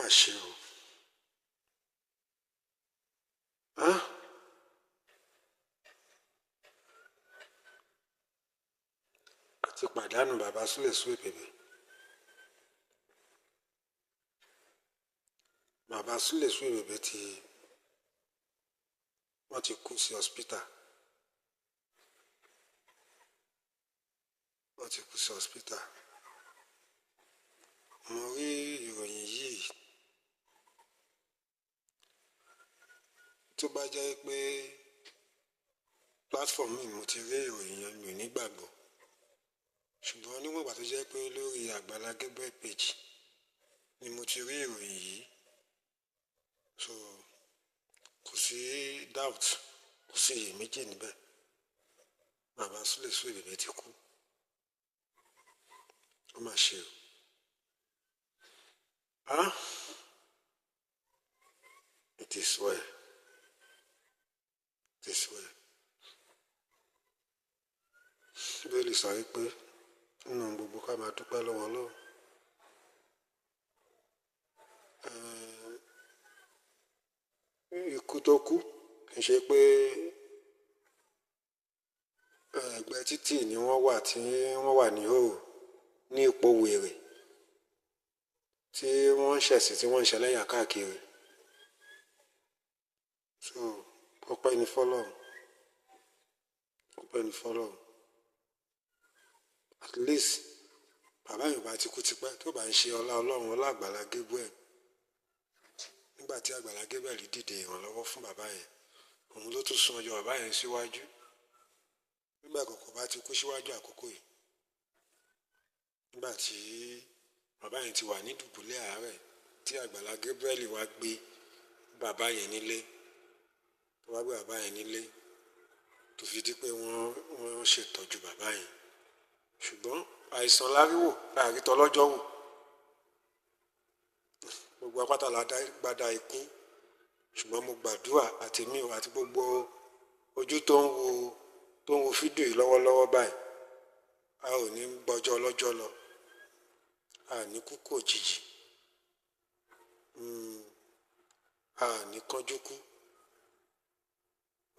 mà ṣe o. Ah, a ti pàdánù bàbá Suebebe. Bàbá Suebebe wọ́n ti kú sí hospital. Wọ́n ti kú sí hospital. Mo rí ìròyìn yìí. Tó bá jẹ́ pé platform mi mo ti rí ìròyìn yẹn, mi ò ní gbàgbọ́. Ṣùgbọ́n níwọ̀n ìgbà tó jẹ́ pé lórí Àgbàlá Gabriel page ni mo ti rí ìròyìn yìí, so kò sí doubt, kò sí iyèméjì níbẹ̀. Bàbá Suebebe ti kú. Ó mà ṣe o. Ah, it is well. It is well. Bíbélì sọ wípé nínú gbogbo ká máa dúpẹ́ lọ́wọ́ Ọlọ́run. Ikú tó kú kì í ṣe pé ẹgbẹ́ títì ni wọ́n wà tí wọ́n wà ní ìhòòhò ní ipò wèrè tí wọ́n ń ṣẹ̀sín tí wọ́n ń ṣẹlẹ́yà káàkiri. So ọpẹ́ ni fọ́lọ́run. Ọpẹ́ ni fọ́lọ́run. At least bàbá Yorùbá ti kú tipẹ́ tó bá ń ṣe ọlá Ọlọ́run, ọlá Àgbàlá Gabriel. Nígbà tí Àgbàlá Gabriel dìde ìrànlọ́wọ́ fún bàbá yẹn, òun ló tún sún ọjọ́ bàbá yẹn síwájú. Nígbà kọ̀ọ̀kan bá ti kú síwájú àkókò yìí. Nígbà tí bàbá yẹn ti wà ní dùbúlẹ̀ àárẹ̀ tí Àgbàlá Gabriel wá gbé bàbá yẹn nílé, tó wá gbé bàbá yẹn nílé tó fi di pé wọ́n ṣètọ́jú bàbá yẹn. Ṣùgbọ́n àìsàn láríwò láàrí tọlọ́jọ́ wò. Gbogbo apáta la gbádá ikú. Ṣùgbọ́n mo gbàdúrà àti mi ò àti gbogbo ojú tó ń wo fídíò yìí lọ́wọ́lọ́wọ́ báyìí. A ò ní gbọ́jọ́ ọlọ́jọ́ lọ. A ní kúkú òjijì. A ní kánjú kú.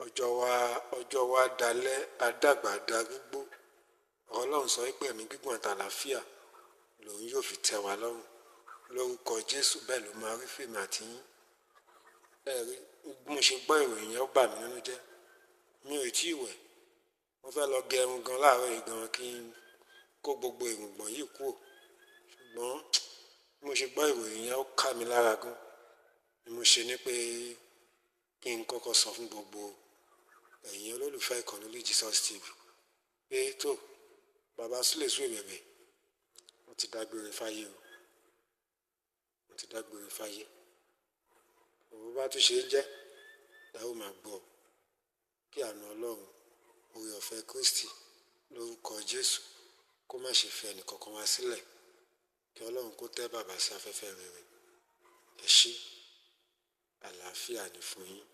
Ọjọ́ wa dalẹ́ adàgbà darúgbó. Ọlọ́run sọ wípé ẹ̀mí gígùn àtàlàáfíà lòun yóò fi tẹ́ wa lọ́rùn. Lórúkọ Jésù bẹ́ẹ̀ ló máa rí fèmí àti yín. Ẹ̀rí bí mo ṣe gbọ́ ìròyìn yẹn ó bà mí nínú jẹ́. Mi ò tí ì wẹ̀. Mo fẹ́ lọ gẹ irun gan láàárọ̀ yìí gan kí n kó gbogbo irùngbọ̀n yìí kúrò. Ṣùgbọ́n bí mo ṣe gbọ́ ìròyìn yẹn ó ká mi lára gan. Ni mo ṣe ní pé kí n kọ́kọ́ sọ fún gbogbo ẹ̀yin olólùfẹ́ ìkànnì Only Jesus TV pé tó bàbá Suebebe wọ́n ti dágbére fáyé o. Wọ́n ti dágbére fáyé. Òun bá tún ṣe jẹ́ la ó máa gbọ́. Kí àánú Ọlọ́run, oore ọ̀fẹ́ Kristi lórúkọ Jésù kó má ṣe fi ẹnìkankan wá sílẹ̀. Kí Ọlọ́run kó tẹ́ bàbá sí afẹ́fẹ́ rere. Ẹ ṣé, àlàáfíà ni fún yín.